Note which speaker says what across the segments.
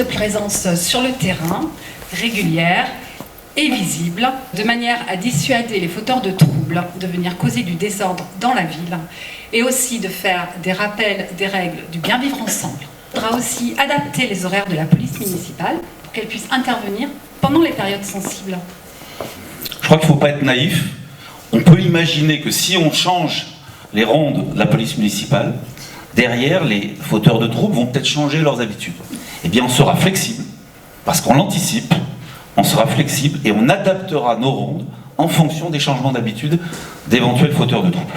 Speaker 1: de présence sur le terrain, régulière et visible, de manière à dissuader les fauteurs de troubles de venir causer du désordre dans la ville, et aussi de faire des rappels des règles du bien vivre ensemble. Il faudra aussi adapter les horaires de la police municipale pour qu'elle puisse intervenir pendant les périodes sensibles.
Speaker 2: Je crois qu'il ne faut pas être naïf. On peut imaginer que si on change les rondes de la police municipale, derrière, les fauteurs de troubles vont peut-être changer leurs habitudes. Eh bien, on sera flexible, parce qu'on l'anticipe, on sera flexible et on adaptera nos rondes en fonction des changements d'habitude d'éventuels fauteurs de troubles.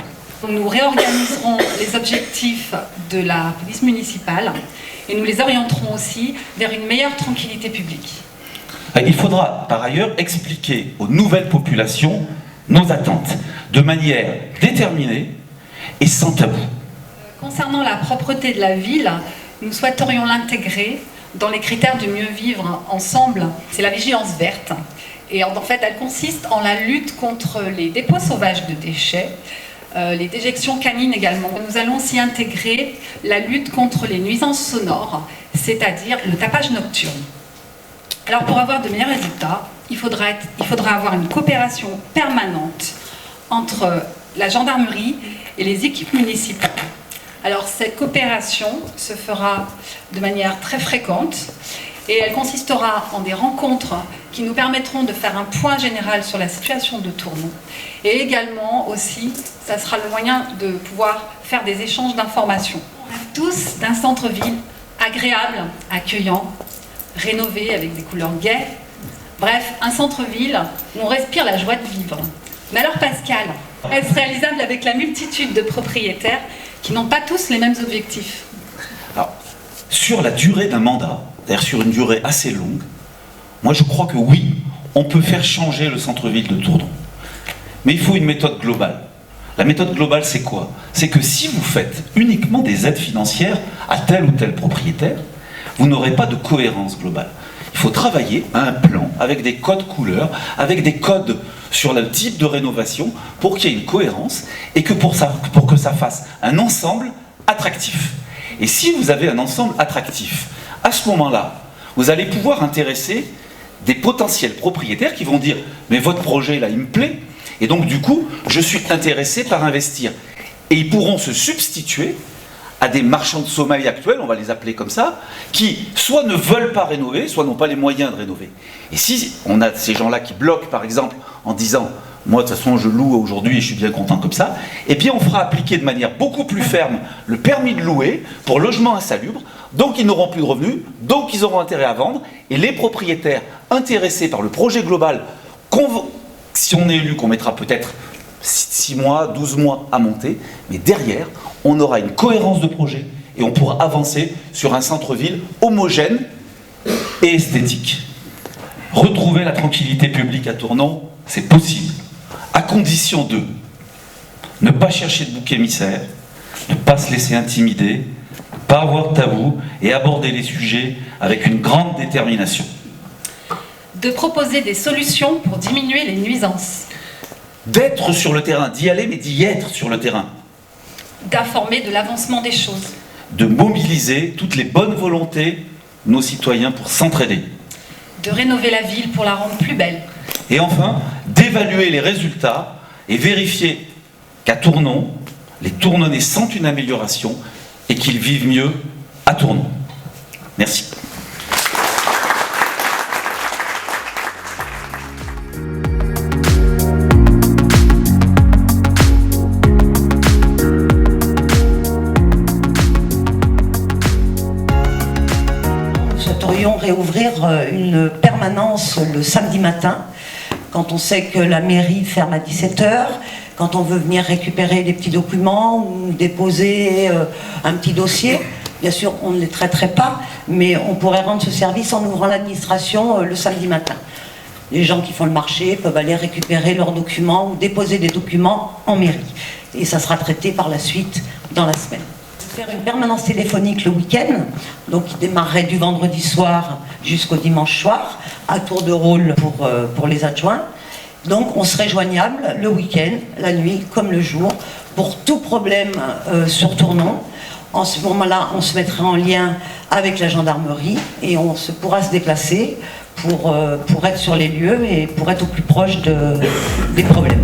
Speaker 1: Nous réorganiserons les objectifs de la police municipale et nous les orienterons aussi vers une meilleure tranquillité publique.
Speaker 2: Il faudra par ailleurs expliquer aux nouvelles populations nos attentes de manière déterminée et sans tabou.
Speaker 1: Concernant la propreté de la ville, nous souhaiterions l'intégrer dans les critères du mieux vivre ensemble. C'est la vigilance verte. Et en fait, elle consiste en la lutte contre les dépôts sauvages de déchets, les déjections canines également. Nous allons aussi intégrer la lutte contre les nuisances sonores, c'est-à-dire le tapage nocturne. Alors pour avoir de meilleurs résultats, il faudra avoir une coopération permanente entre la gendarmerie et les équipes municipales. Alors cette coopération se fera de manière très fréquente et elle consistera en des rencontres qui nous permettront de faire un point général sur la situation de Tournon. Et également aussi, ça sera le moyen de pouvoir faire des échanges d'informations. On rêve tous d'un centre-ville agréable, accueillant, rénové avec des couleurs gaies. Bref, un centre-ville où on respire la joie de vivre. Mais alors Pascal, est-ce réalisable avec la multitude de propriétaires qui n'ont pas tous les mêmes objectifs?
Speaker 2: Alors, sur la durée d'un mandat, c'est-à-dire sur une durée assez longue, moi je crois que oui, on peut faire changer le centre-ville de Tournon. Mais il faut une méthode globale. La méthode globale, c'est quoi? C'est que si vous faites uniquement des aides financières à tel ou tel propriétaire, vous n'aurez pas de cohérence globale. Il faut travailler à un plan avec des codes couleurs, avec des codes sur le type de rénovation pour qu'il y ait une cohérence et que pour que ça fasse un ensemble attractif. Et si vous avez un ensemble attractif, à ce moment-là, vous allez pouvoir intéresser des potentiels propriétaires qui vont dire « mais votre projet là, il me plaît, et donc du coup, je suis intéressé par investir ». Et ils pourront se substituer à des marchands de sommeil actuels, on va les appeler comme ça, qui soit ne veulent pas rénover, soit n'ont pas les moyens de rénover. Et si on a ces gens-là qui bloquent, par exemple, en disant « moi, de toute façon, je loue aujourd'hui et je suis bien content comme ça », eh bien, on fera appliquer de manière beaucoup plus ferme le permis de louer pour logement insalubre, donc ils n'auront plus de revenus, donc ils auront intérêt à vendre, et les propriétaires intéressés par le projet global, si on est élu, qu'on mettra peut-être 6 mois, 12 mois à monter, mais derrière, on aura une cohérence de projet et on pourra avancer sur un centre-ville homogène et esthétique. Retrouver la tranquillité publique à Tournon, c'est possible, à condition de ne pas chercher de bouc émissaire, ne pas se laisser intimider, ne pas avoir de tabou et aborder les sujets avec une grande détermination.
Speaker 1: De proposer des solutions pour diminuer les nuisances.
Speaker 2: D'être sur le terrain, d'y aller mais d'y être sur le terrain.
Speaker 1: D'informer de l'avancement des choses.
Speaker 2: De mobiliser toutes les bonnes volontés de nos citoyens pour s'entraider.
Speaker 1: De rénover la ville pour la rendre plus belle.
Speaker 2: Et enfin, d'évaluer les résultats et vérifier qu'à Tournon, les Tournonnais sentent une amélioration et qu'ils vivent mieux à Tournon. Merci.
Speaker 3: Réouvrir une permanence le samedi matin, quand on sait que la mairie ferme à 17h, quand on veut venir récupérer des petits documents ou déposer un petit dossier. Bien sûr, on ne les traiterait pas, mais on pourrait rendre ce service en ouvrant l'administration le samedi matin. Les gens qui font le marché peuvent aller récupérer leurs documents ou déposer des documents en mairie. Et ça sera traité par la suite dans la semaine. Faire une permanence téléphonique le week-end, donc qui démarrerait du vendredi soir jusqu'au dimanche soir, à tour de rôle pour les adjoints. Donc on serait joignable le week-end, la nuit comme le jour, pour tout problème sur Tournon. En ce moment-là, on se mettra en lien avec la gendarmerie et on pourra se déplacer pour être sur les lieux et pour être au plus proche des problèmes.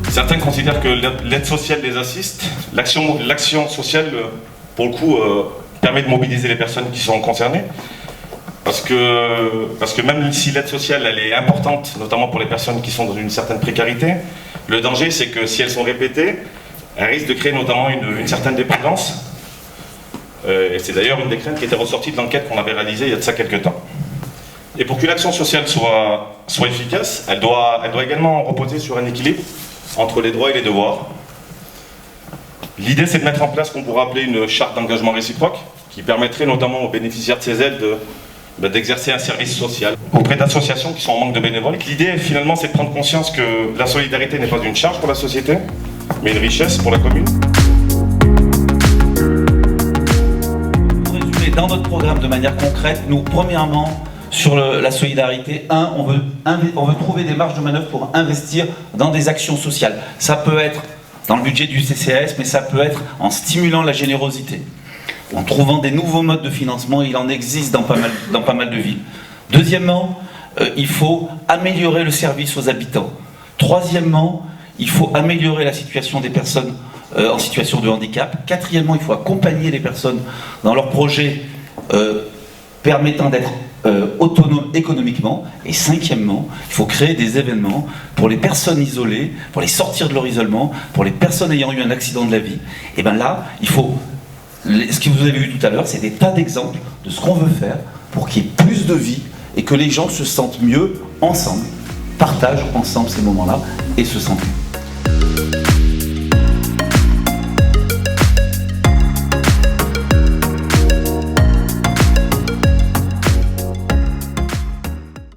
Speaker 4: Certains considèrent que l'aide sociale les assiste. L'action sociale, pour le coup, permet de mobiliser les personnes qui sont concernées. Parce que même si l'aide sociale elle est importante, notamment pour les personnes qui sont dans une certaine précarité, le danger c'est que si elles sont répétées, elles risquent de créer notamment une certaine dépendance. Et c'est d'ailleurs une des craintes qui était ressortie de l'enquête qu'on avait réalisée il y a de ça quelques temps. Et pour que l'action sociale soit efficace, elle doit également reposer sur un équilibre entre les droits et les devoirs. L'idée c'est de mettre en place ce qu'on pourrait appeler une charte d'engagement réciproque, qui permettrait notamment aux bénéficiaires de ces aides d'exercer un service social auprès d'associations qui sont en manque de bénévoles. L'idée finalement c'est de prendre conscience que la solidarité n'est pas une charge pour la société, mais une richesse pour la commune.
Speaker 2: Pour résumer, dans notre programme de manière concrète, nous, premièrement, sur la solidarité, on veut trouver des marges de manœuvre pour investir dans des actions sociales. Ça peut être dans le budget du CCAS, mais ça peut être en stimulant la générosité, en trouvant des nouveaux modes de financement. Il en existe dans pas mal de villes. Deuxièmement, il faut améliorer le service aux habitants. Troisièmement, il faut améliorer la situation des personnes en situation de handicap. Quatrièmement, il faut accompagner les personnes dans leurs projets permettant d'être autonomes économiquement. Et cinquièmement, il faut créer des événements pour les personnes isolées, pour les sortir de leur isolement, pour les personnes ayant eu un accident de la vie. Et bien là, il faut... Ce que vous avez vu tout à l'heure, c'est des tas d'exemples de ce qu'on veut faire pour qu'il y ait plus de vie et que les gens se sentent mieux ensemble, partagent ensemble ces moments-là et se sentent mieux.